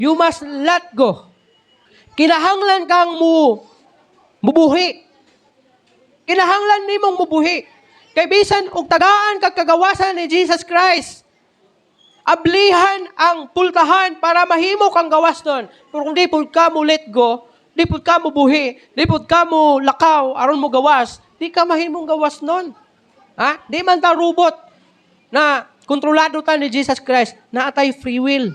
You must let go. Kinahanglan kang mubuhi. Kinahanglan nimong mubuhi. Kay bisan og tagaan kag kagawasan ni Jesus Christ. Ablihan ang pultahan para mahimo kang gawas nun. Pero kung di pud ka mo let go, di pud ka mo buhi, di pud ka mo lakaw aron mo gawas, di ka mahimong gawas nun. Ha? Di man ta robot na kontrolado ta ni Jesus Christ, na atay free will.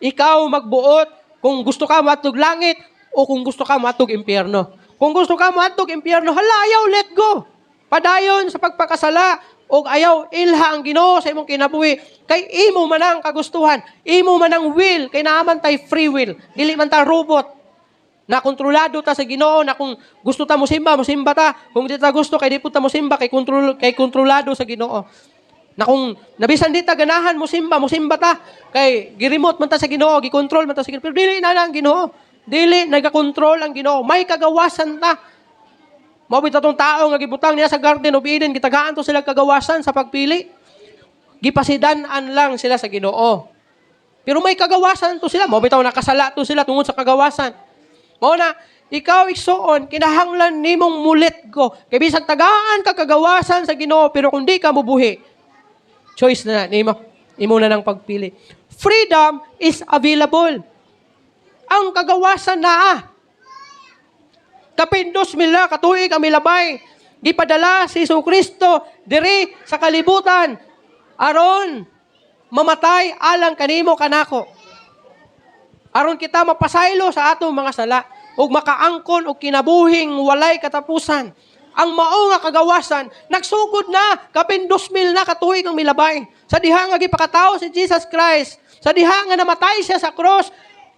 Ikaw magbuot kung gusto ka matug langit o kung gusto ka matug impyerno. Kung gusto ka matug impyerno, hala, ayaw, let go. Padayon sa pagpakasala o ayaw ilha ang Ginoo sa imong kinabuhi. Kay imo man ang kagustuhan, imo man ang will, kay naaman tay free will. Dili man ta robot. Na kontrolado ta sa Ginoo, na kung gusto ta mosimba ta. Kung di ta gusto, kay di po ta mosimba, kay kontrolado sa Ginoo. Na kung nabisan di ta ganahan mosimba ta. Kay giremote man ta sa Ginoo, gikontrol man ta sa Ginoo. Pero dili na ang Ginoo. Dili nagakontrol ang Ginoo. May kagawasan ta. Mabit atong tao nga gibutang niya sa Garden of Eden, gitagaan to sila kagawasan sa pagpili. Gipasidan-an lang sila sa Ginoo. Pero may kagawasan to sila. Mabit atong nakasala to sila tungod sa kagawasan. Mao na, ikaw igsuon, kinahanglan nimong mulit ko. Kay bisag tagaan ka kagawasan sa Ginoo, pero kung di ka mubuhi, choice na nimo. Imo na ng pagpili. Freedom is available. Ang kagawasan naa. Kapindos mila, katuig ang milabay. Gipadala si Jesucristo diri sa kalibutan. Aron mamatay alang kanimo kanako. Aron kita mapasaylo sa atong mga sala. Ug makaangkon og kinabuhing walay katapusan. Ang mao nga kagawasan, nagsugod na, kapindos mil na katuig ang milabay. Sa diha nga gipakatao si Jesus Christ. Sa diha nga namatay siya sa cross.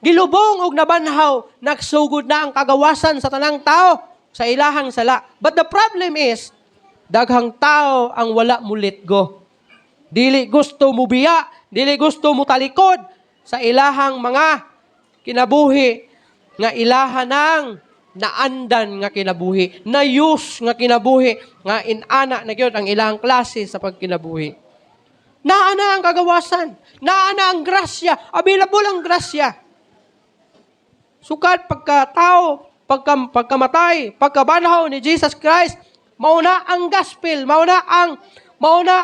Gilubong og nabanhaw, nagsugod na ang kagawasan sa tanang tao sa ilahang sala. But the problem is, daghang tao ang wala mo let go. Dili gusto mo biya, dili gusto mo talikod sa ilahang mga kinabuhi nga ilahan ng naandan nga kinabuhi, na use nga kinabuhi, nga inana na gyud ang ilahang klase sa pagkinabuhi. Naana ang kagawasan, naana ang grasya, available ang grasya. Sukat pagkatao, pagkamatay, pagkabanhaw ni Jesus Christ, mauna ang gospel, mauna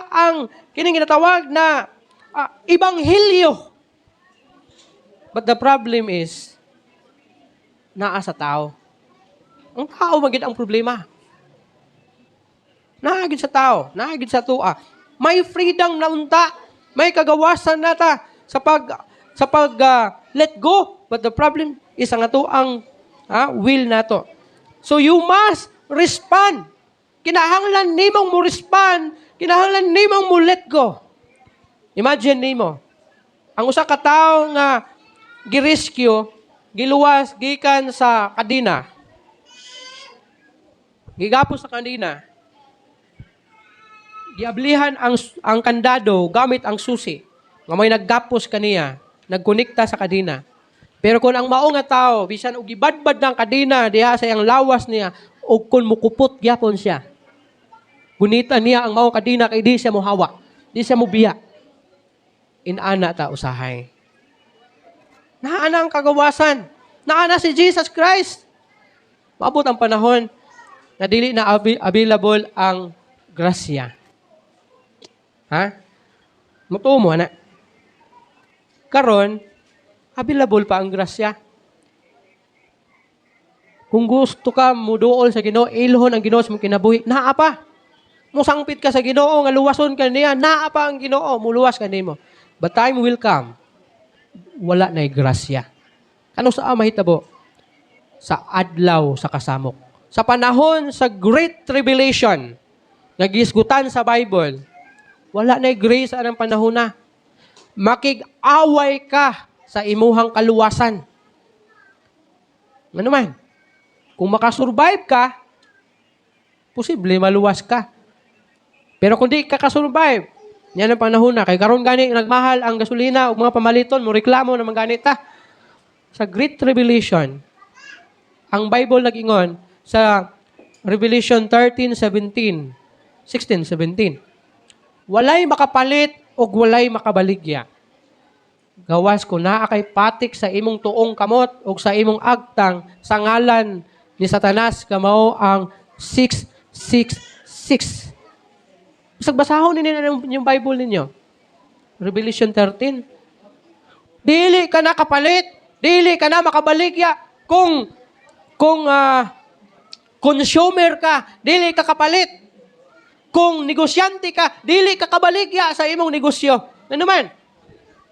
ang kining ginatawag na ebanghelyo. But the problem is, naa sa tao. Ang tao magid ang problema. Naagid sa tao, naagid sa tua. May freedom na unta, may kagawasan nata sa pag let go. But the problem is ang ato ang will nato. So you must respond. Kinahanglan nimong mo respond, kinahanglan nimong mo let go. Imagine nimo, ang usa ka tawo nga gi-rescue, giluwas gikan sa kadina. Gigapos sa kadina. Giablihan ang kandado gamit ang susi. Nga may naggapos kaniya, nagkonekta sa kadina. Pero kung ang mao nga tao, bisan og gibadbad ng kadina diha sa iyang lawas niya, og kun mukupot gyapon siya. Gunitan niya ang mao kadina kay di siya mohawa, di siya mobiya. Inana ta usahay. Naana ang kagawasan. Naana si Jesus Christ. Maabot ang panahon na dili na available ang grasya. Ha? Mutuo mo na. Karon, available pa ang grasya. Kung gusto ka muduol sa Ginoo, ilhon ang Ginoo sa mong kinabuhi, naa pa. Musangpit ka sa Ginoo, nga luwason ka niya, naa pa ang Ginoo, muluwas ka nimo. But time will come, wala na'y grasya. Ano sa mahitabo? Sa adlaw sa kasamok. Sa panahon sa Great Tribulation, nagisgutan sa Bible, wala na'y grace anang panahon na. Makig-away ka sa imuhang kaluwasan. Ano man? Kung makasurvive ka, posible maluwas ka. Pero kung di ka kasurvive, yan ang panahon na. Kay karon gani, nagmahal ang gasolina o mga pamaliton, mo reklamo naman ganita. Sa Great Tribulation, ang Bible nag-ingon sa Revelation 13:17, 16:17, walay makapalit o walay makabaligya. gawas kung naa kay patik sa imong tuong kamot o sa imong agtang sa ngalan ni Satanas kamao ang 666. Bisag basahon ninyo yung Bible ninyo. Revelation 13. Dili ka na kapalit, dili ka na makabaligya kung consumer ka, dili ka kapalit. Kung negosyante ka, dili ka kabaligya sa imong negosyo. Ano man?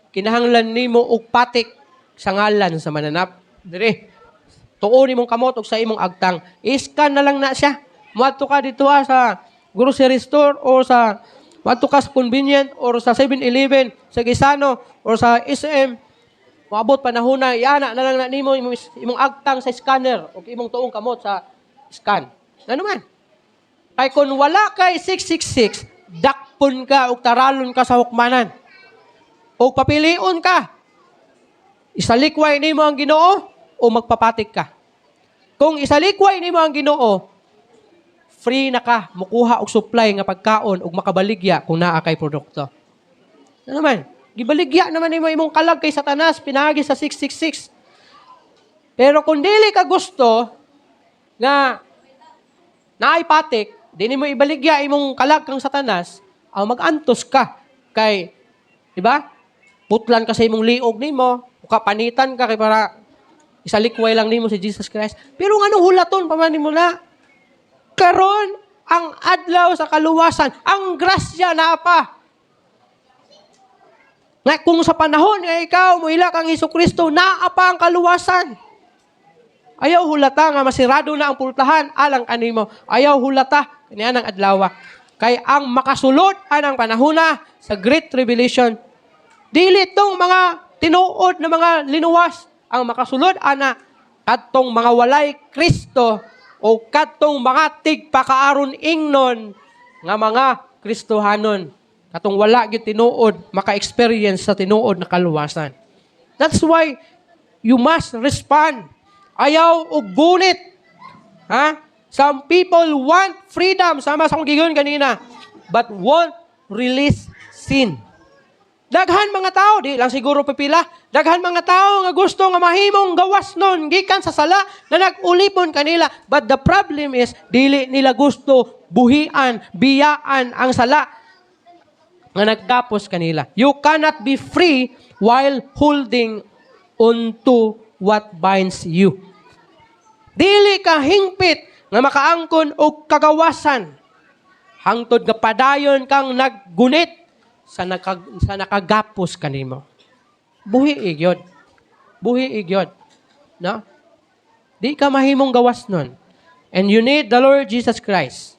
Kinahanglan nimo og patik sa ngalan sa mananap. Dire. Tuon nimong kamot og sa imong agtang. I-scan na lang na siya. Muadto ka dito sa grocery store or sa muadto ka sa convenient or sa 7-Eleven, sa Gisano or sa SM. Moabot panahon na yana na lang na nimo imong agtang sa scanner o imong tuong kamot sa scan. Ano man? Kay kung wala kay 666, dakpon ka o taralon ka sa hukmanan. O papilion ka. Isalikway nimo ang Ginoo o magpapatik ka. Kung isalikway nimo ang Ginoo, free na ka, mukuha og supply nga pagkaon og makabaligya kung naa kay produkto. Ano naman? Gibaligya naman nimo imong kalag kay Satanas pinagi sa 666. Pero kung dili ka gusto nga naay patik, di nimo ibaligya imong kalag kang Satanas, mag-antos ka kay, di ba? Putlan ka sa imong liog nimo, kapanitan ka kay para isalikway lang nimo si Jesus Christ. Pero nganong hulaton pa man nimo na? Karon ang adlaw sa kaluwasan, ang grasya na pa. Nga kung sa panahon nga ikaw muila kang Hesukristo, naa pa ang kaluwasan. Ayaw hulata nga masirado na ang pultahan alang kanimo. Ayaw hulata kaniya ng adlaw. Kay ang makasulod anang panahona sa Great Tribulation, dili tong mga tinuod na mga linuwas ang makasulod ana kadtong mga walay Kristo o kadtong mga tigpakaaron ingnon nga mga Kristohanon. Katong wala gyud tinuod maka-experience sa tinuod na kaluwasan. That's why you must respond. Ayaw og gunit. Ha? Some people want freedom, sama sa akong gigon kanina, but won't release sin. Daghan mga tao, di lang siguro pipila, daghan mga tao nga gusto nga mahimong gawas nun, gikan sa sala, na nag-ulipon kanila. But the problem is, dili nila gusto buhian, biyaan ang sala nga nagtapos kanila. You cannot be free while holding onto what binds you. Dili ka hingpit nga makaangkon og kagawasan. Hangtod nga padayon kang naggunit sa nakagapos kanimo. Buhi igyod. Buhi igyod. No? Di ka mahimong gawas nun. And you need the Lord Jesus Christ.